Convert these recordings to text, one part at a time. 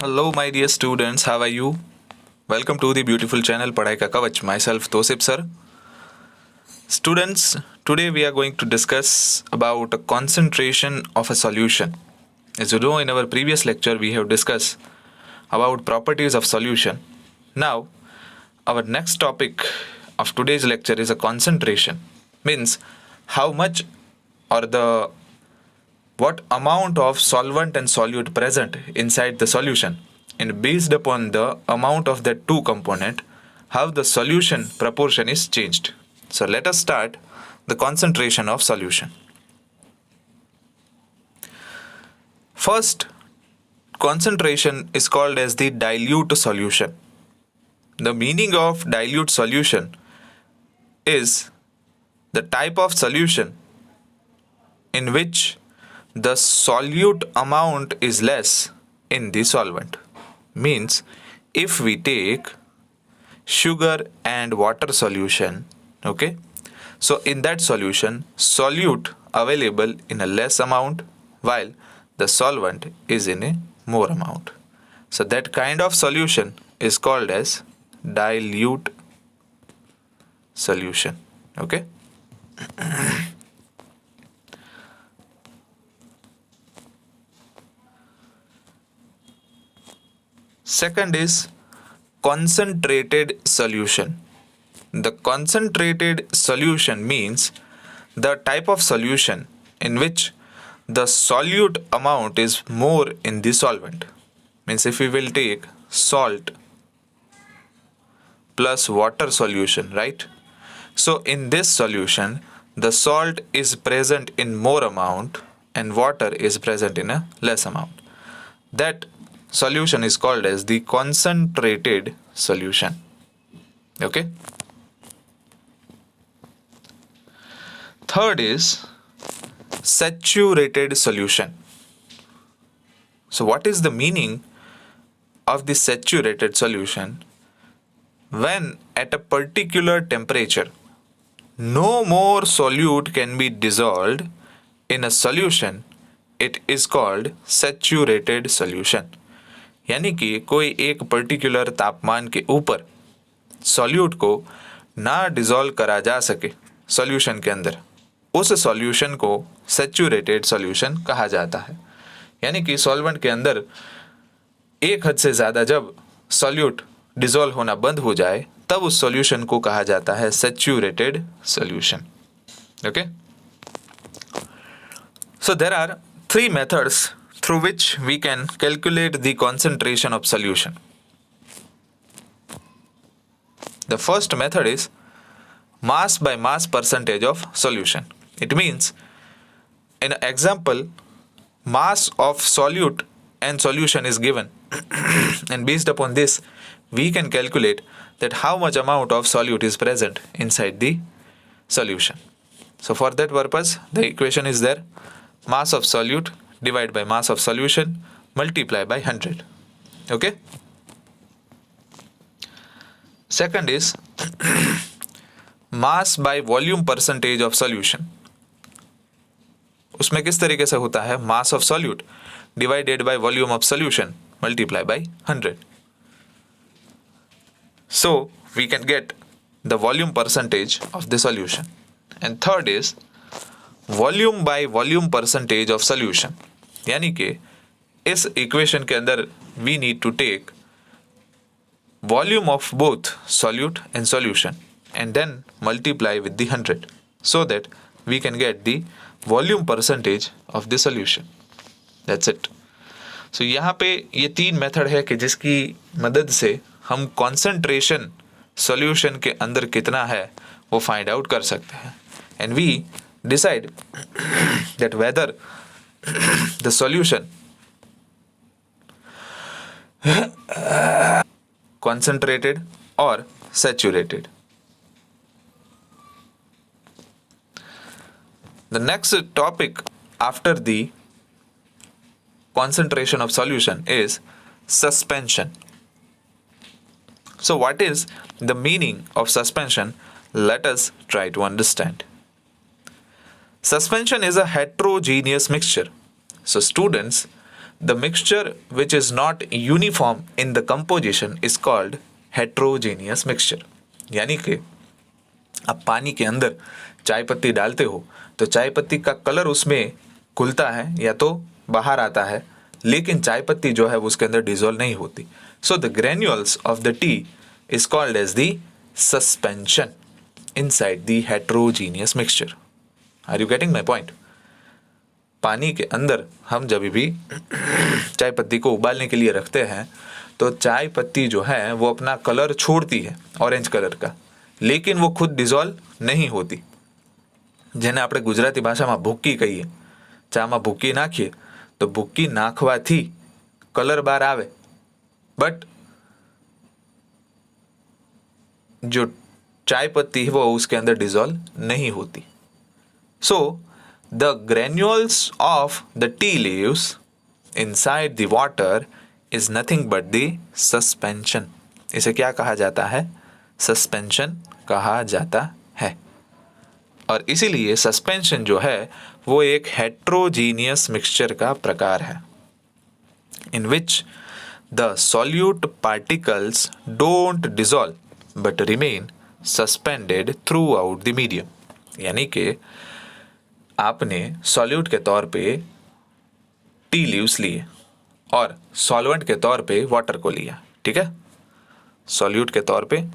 Hello, my dear students. How are you? Welcome to the beautiful channel Padhai Ka Kavach. Myself Tosip sir. Students, today we are going to discuss about a concentration of a solution. As you know, in our previous lecture we have discussed about properties of solution. Now, our next topic of today's lecture is a concentration. Means how much or the what amount of solvent and solute present inside the solution, and based upon the amount of that two component, how the solution proportion is changed. So let us start the concentration of solution. First concentration is called as the dilute solution. The meaning of dilute solution is the type of solution in which the solute amount is less in the solvent. Means if we take sugar and water solution, okay, so in that solution solute available in a less amount while the solvent is in a more amount. So that kind of solution is called as dilute solution. Okay. Second is concentrated solution. The concentrated solution means the type of solution in which the solute amount is more in the solvent. Means if we will take salt plus water solution, right? So in this solution, the salt is present in more amount and water is present in a less amount. That solution is called as the concentrated solution. Okay. Third is saturated solution. So what is the meaning of the saturated solution? When at a particular temperature no more solute can be dissolved in a solution, it is called saturated solution. यानी कि कोई एक particular तापमान के ऊपर solute को ना dissolve करा जा सके सॉल्यूशन के अंदर, उस सॉल्यूशन को सैचुरेटेड सॉल्यूशन कहा जाता है. यानी कि सॉल्वेंट के अंदर एक हद से ज़्यादा जब सॉल्यूट डिसॉल्व होना बंद हो जाए तब उस सॉल्यूशन को कहा जाता है saturated solution. Okay. So there are three methods through which we can calculate the concentration of solution. The first method is mass by mass percentage of solution. It means in an example mass of solute and solution is given and based upon this we can calculate that how much amount of solute is present inside the solution. So for that purpose the equation is there: mass of solute divided by mass of solution multiply by 100. Okay. Second is mass by volume percentage of solution. उसमें किस तरीके से होता है? mass of solute divided by volume of solution multiply by 100. So we can get the volume percentage of the solution. And third is volume by volume percentage of solution. यानी कि इस equation के अंदर we need to take volume of both solute and solution and then multiply with the 100 so that we can get the volume percentage of the solution. That's it. So यहाँ पे ये तीन method है कि जिसकी मदद से हम कॉन्सेंट्रेशन सॉल्यूशन के अंदर कितना है वो फाइंड आउट कर सकते हैं and we decide that whether the solution concentrated or saturated. The next topic after the concentration of solution is suspension. So what is the meaning of suspension? Let us try to understand. Suspension is a heterogeneous mixture. So students, the mixture which is not uniform in the composition is called heterogeneous mixture. यानी कि आप पानी के अंदर चाय पत्ती डालते हो तो चाय पत्ती का कलर उसमें खुलता है या तो बाहर आता है, लेकिन चाय पत्ती जो है वो उसके अंदर डिजोल्व नहीं होती। So the granules of the tea is called as the suspension inside the heterogeneous mixture. Are you getting my point? पानी के अंदर हम जब भी चाय पत्ती को उबालने के लिए रखते हैं तो चाय पत्ती जो है वो अपना कलर छोड़ती है ऑरेंज कलर का, लेकिन वो खुद डिजोल्व नहीं होती। જેને આપણે ગુજરાતી ભાષામાં ભૂક્કી કહીએ, ચામાં ભૂક્કી નાખીએ તો ભૂક્કી નાખવાથી કલર બહાર આવે, બટ जो चाय पत्ती है वो उसके अंदर डिजोल्व नहीं होती। So the granules of the tea leaves inside the water is nothing but the suspension. इसे क्या कहा जाता है? सस्पेंशन कहा जाता है। और इसीलिए सस्पेंशन जो है वो एक हेट्रोजीनियस मिक्सचर का प्रकार है in which the solute particles don't dissolve but remain suspended throughout the medium. यानी कि आपने सॉल्यूट के तौर पे टी लीव्स लिए और सॉल्वेंट के तौर पे वाटर को लिया, ठीक है? सॉल्यूट के तौर पे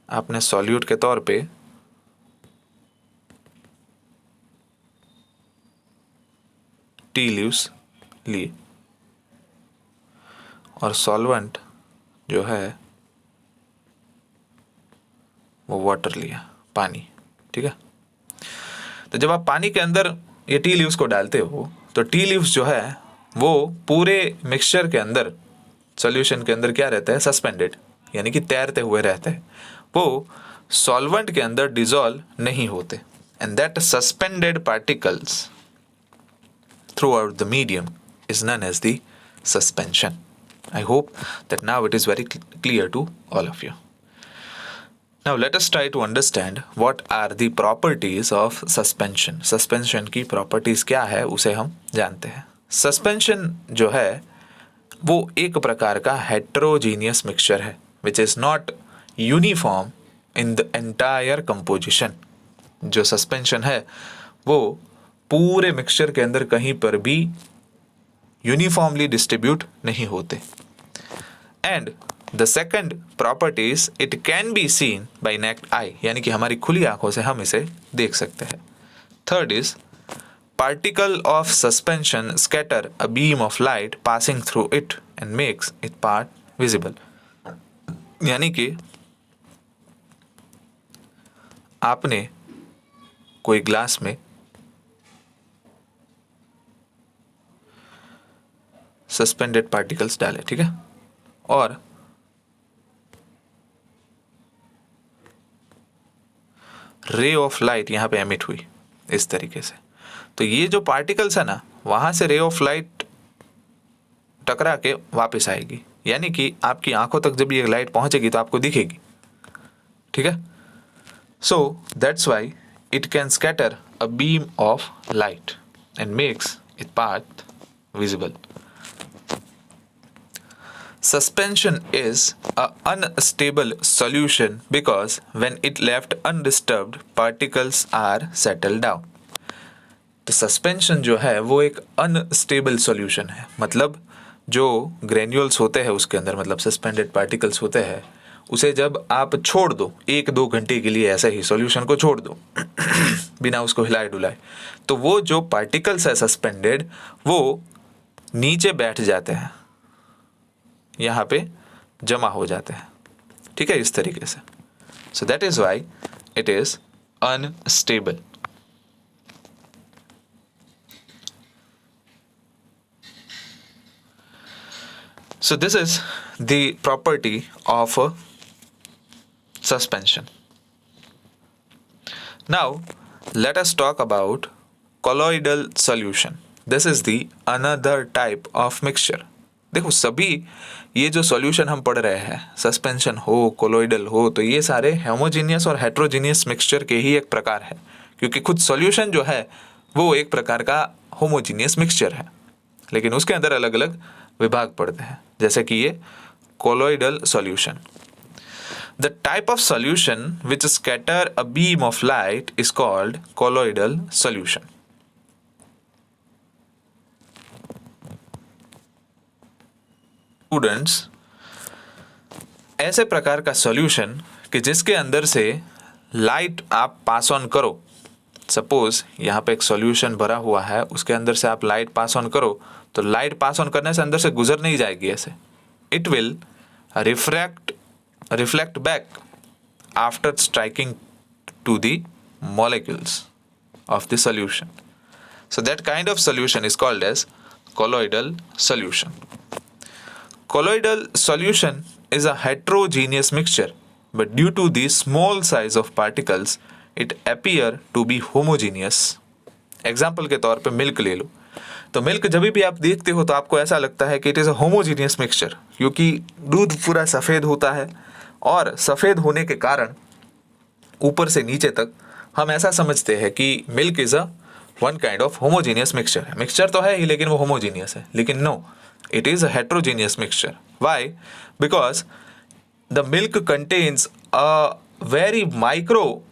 आपने सॉल्यूट के तौर पे टी लीव्स लिए और सॉल्वेंट जो है वो वाटर लिया, पानी, ठीक है? तो जब आप पानी के अंदर ये टी लीव्स को डालते हो तो टी लीव्स जो है वो पूरे मिक्सचर के अंदर, सॉल्यूशन के अंदर क्या रहता है? सस्पेंडेड, यानी कि तैरते हुए रहते हैं। वो सॉल्वेंट के अंदर डिजॉल्व नहीं होते। And that suspended particles throughout the medium is known as the suspension. I hope that now it is very clear to all of you. Now let us try to understand what are the properties of suspension. Suspension की properties क्या है उसे हम जानते हैं। Suspension जो है वो एक प्रकार का heterogeneous mixture है which is not uniform in the entire composition। जो suspension है वो पूरे mixture के अंदर कहीं पर भी uniformly distribute नहीं होते। And The second property is it can be seen by naked eye, यानी कि हमारी खुली आंखों से हम इसे देख सकते हैं। Third is particle of suspension scatter a beam of light passing through it and makes it part visible। यानी कि आपने कोई ग्लास में सस्पेंडेड पार्टिकल्स डाले, ठीक है, और रे ऑफ लाइट यहाँ पे एमिट हुई इस तरीके से, तो ये जो पार्टिकल्स है ना वहाँ से रे ऑफ लाइट टकरा के वापस आएगी, यानी कि आपकी आंखों तक जब ये लाइट पहुँचेगी तो आपको दिखेगी, ठीक है? So that's why it can scatter a beam of light and makes it part visible. Suspension is an unstable solution because when it left undisturbed, particles are settled down। तो सस्पेंशन जो है वो एक अनस्टेबल सॉल्यूशन है, मतलब जो granules होते हैं उसके अंदर, मतलब सस्पेंडेड पार्टिकल्स होते हैं, उसे जब आप छोड़ दो 1-2 घंटे के लिए, ऐसे ही सॉल्यूशन को छोड़ दो बिना उसको हिलाए डुलाए, तो वो जो पार्टिकल्स है सस्पेंडेड वो नीचे बैठ जाते हैं, यहाँ पे जमा हो जाते हैं, ठीक है, इस तरीके से। So that is why it is unstable. So this is the property of a suspension. Now let us talk about colloidal solution. This is the another type of mixture. देखो सभी ये जो सॉल्यूशन हम पढ़ रहे हैं, सस्पेंशन हो, colloidal हो, तो ये सारे होमोजीनियस और हेट्रोजीनियस मिक्सचर के ही एक प्रकार है, क्योंकि खुद सॉल्यूशन जो है वो एक प्रकार का होमोजीनियस मिक्सचर है, लेकिन उसके अंदर अलग अलग विभाग पड़ते हैं, जैसे कि ये colloidal solution. The type of solution which scatter a beam of light is called colloidal solution. Students, ऐसे प्रकार का सॉल्यूशन कि जिसके अंदर से लाइट आप पास ऑन करो, सपोज यहाँ पे एक सॉल्यूशन भरा हुआ है, उसके अंदर से आप लाइट पास ऑन करो, तो लाइट पास ऑन करने से अंदर से गुजर नहीं जाएगी ऐसे, it will reflect back after striking to the molecules of the solution. So that kind of solution is called as colloidal solution. Colloidal solution is a heterogeneous mixture, but due to the small size of particles, it appear to be homogeneous. Example के तौर पे milk ले लो, तो milk जब भी आप देखते हो तो आपको ऐसा लगता है कि it is a homogeneous mixture, क्योंकि दूध पूरा सफ़ेद होता है और सफ़ेद होने के कारण ऊपर से नीचे तक हम ऐसा समझते हैं कि milk is a one kind of homogeneous mixture है। मिक्सचर तो है ही, लेकिन वो होमोजीनियस है, लेकिन no, it is a heterogeneous mixture. Why? Because the milk contains a very micro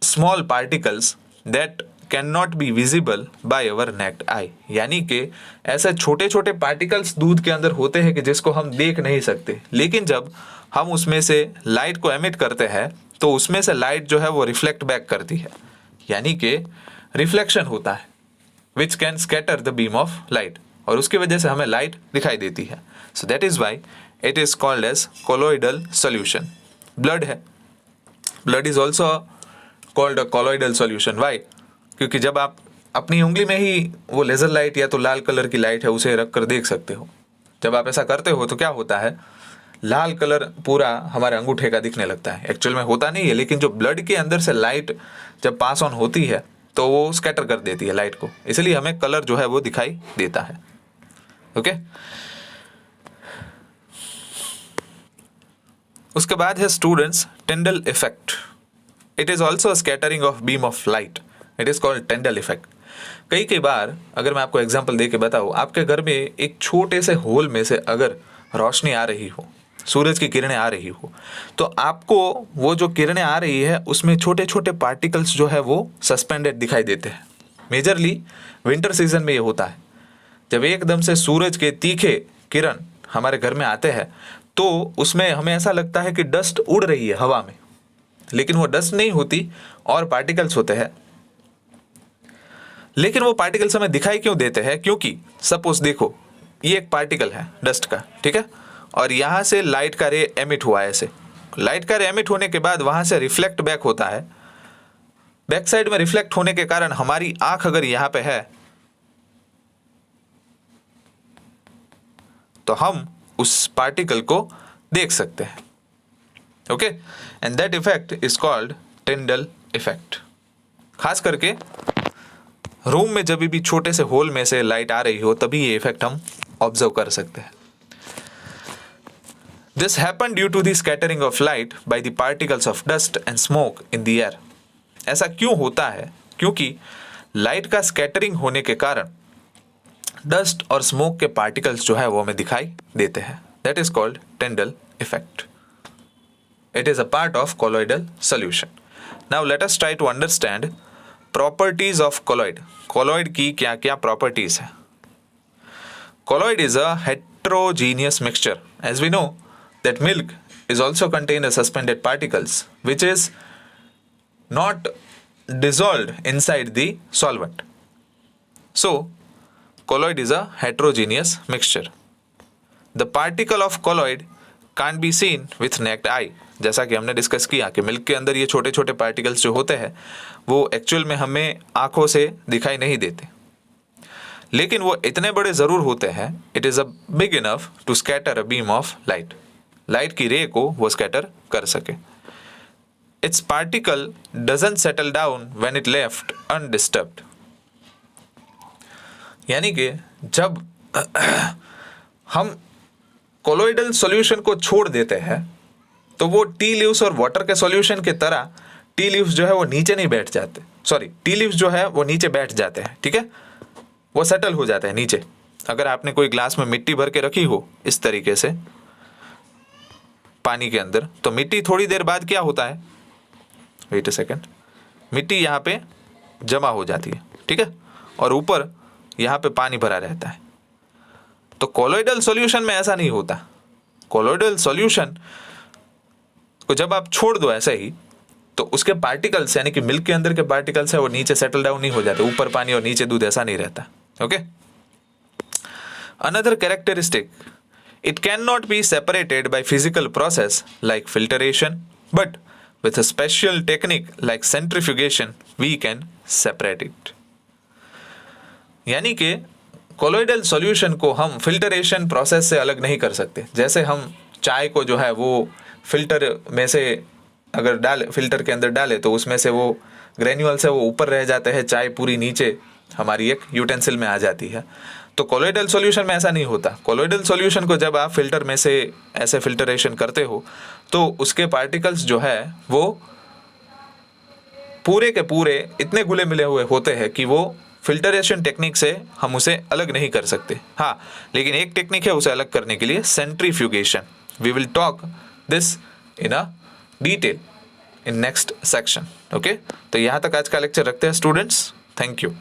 small particles that can not be visible by our naked eye. यानी कि ऐसे छोटे छोटे पार्टिकल्स दूध के अंदर होते हैं कि जिसको हम देख नहीं सकते, लेकिन जब हम उसमें से लाइट को एमिट करते हैं तो उसमें से लाइट जो है वो रिफ्लेक्ट बैक करती है, यानी कि रिफ्लेक्शन होता है, which can scatter the beam of light, और उसकी वजह से हमें लाइट दिखाई देती है। So that is why it is called as colloidal solution. Blood है, blood is also called a colloidal solution. Why? क्योंकि जब आप अपनी उंगली में ही वो लेज़र लाइट या तो लाल कलर की लाइट है उसे रख कर देख सकते हो। जब आप ऐसा करते हो तो क्या होता है, लाल कलर पूरा हमारे अंगूठे का दिखने लगता है। एक्चुअल में होता नहीं है, लेकिन जो ब्लड के अंदर से लाइट जब पास ऑन होती है तो वो स्कैटर कर देती है लाइट को, इसलिए हमें कलर जो है वो दिखाई देता है। ओके, उसके बाद है students टिंडल effect. It is also scattering of beam of light, it is called Tyndall effect. कई बार अगर मैं आपको एग्जांपल दे के बताऊँ, आपके घर में एक छोटे से होल में से अगर रोशनी आ रही हो, सूरज की किरणें आ रही हो, तो आपको वो जो किरणें आ रही है उसमें छोटे छोटे पार्टिकल्स जो है वो सस्पेंडेड दिखाई देते हैं। मेजरली विंटर सीजन में ये होता है, जब एकदम से सूरज के तीखे किरण हमारे घर में आते हैं तो उसमें हमें ऐसा लगता है कि डस्ट उड़ रही है हवा में, लेकिन वो डस्ट नहीं होती और पार्टिकल्स होते हैं। लेकिन वो पार्टिकल्स हमें दिखाई क्यों देते हैं? क्योंकि सपोज देखो, ये एक पार्टिकल है डस्ट का, ठीक है, और यहाँ से लाइट का रे एमिट हुआ है। ऐसे लाइट का रे एमिट होने के बाद वहाँ से रिफ्लेक्ट बैक होता है। बैक साइड में रिफ्लेक्ट होने के कारण हमारी आंख अगर यहाँ पे है तो हम उस पार्टिकल को देख सकते हैं। Okay, and that effect is called Tyndall effect. खास करके रूम में जब भी छोटे से होल में से लाइट आ रही हो तभी ये इफेक्ट हम ऑब्जर्व कर सकते हैं। This happen due to the scattering of light by the particles of dust and smoke in the air. ऐसा क्यों होता है? क्योंकि लाइट का स्कैटरिंग होने के कारण डस्ट और स्मोक के पार्टिकल्स जो है वो हमें दिखाई देते हैं। That is called Tyndall effect. It is a part of colloidal solution. Now let us try to understand properties of colloid. Colloid की क्या क्या प्रॉपर्टीज है? Colloid is a heterogeneous mixture. As we know that milk is also contained as suspended particles which is not dissolved inside the solvent. So, colloid is a heterogeneous mixture. The particle of colloid can't be seen with naked eye. जैसा कि हमने discuss किया कि milk के अंदर ये छोटे छोटे पार्टिकल्स जो होते हैं वो एक्चुअल में हमें आंखों से दिखाई नहीं देते, लेकिन वो इतने बड़े ज़रूर होते हैं। It is a big enough to scatter a beam of light. Light की रे को वो स्कैटर कर सके। It's particle doesn't settle down when it left undisturbed. यानी कि जब हम कोलोइडल सॉल्यूशन को छोड़ देते हैं तो वो टी लीव्स और वाटर के सॉल्यूशन के तरह टी लीव्स जो है वो नीचे नहीं बैठ जाते, सॉरी टी लीव्स जो है वो नीचे बैठ जाते हैं, ठीक है, वो सेटल हो जाते हैं नीचे। अगर आपने कोई ग्लास में मिट्टी भर के रखी हो इस तरीके से पानी के अंदर, तो मिट्टी थोड़ी देर बाद क्या होता है, वेट अ सेकेंड, मिट्टी यहाँ पे जमा हो जाती है, ठीक है, और ऊपर यहाँ पे पानी भरा रहता है। तो कोलोइडल सॉल्यूशन में ऐसा नहीं होता। कोलोइडल सॉल्यूशन को जब आप छोड़ दो ऐसे ही, तो उसके पार्टिकल्स यानी कि मिल्क के अंदर के पार्टिकल्स है वो नीचे सेटल डाउन नहीं हो जाते, ऊपर पानी और नीचे दूध, ऐसा नहीं रहता। Okay, another characteristic, it cannot be separated by physical process like filtration, but with a special technique like centrifugation we can separate it। यानी कि कोलोइडल सॉल्यूशन को हम फिल्टरेशन प्रोसेस से अलग नहीं कर सकते। जैसे हम चाय को जो है वो फिल्टर में से अगर डाल फिल्टर के अंदर डाले तो उसमें से वो ग्रेन्यूल्स है वो ऊपर रह जाते हैं, चाय पूरी नीचे हमारी एक यूटेंसिल में आ जाती है। तो कोलोइडल सॉल्यूशन में ऐसा नहीं होता। कोलोइडल सॉल्यूशन को जब आप फिल्टर में से ऐसे फिल्टरेशन करते हो तो उसके पार्टिकल्स जो है वो पूरे के पूरे इतने घुले मिले हुए होते हैं कि वो फिल्टरेशन टेक्निक से हम उसे अलग नहीं कर सकते। हाँ, लेकिन एक टेक्निक है उसे अलग करने के लिए, centrifugation. We will talk this in a detail in next section. Okay, तो यहाँ तक आज का लेक्चर रखते हैं स्टूडेंट्स। Thank you.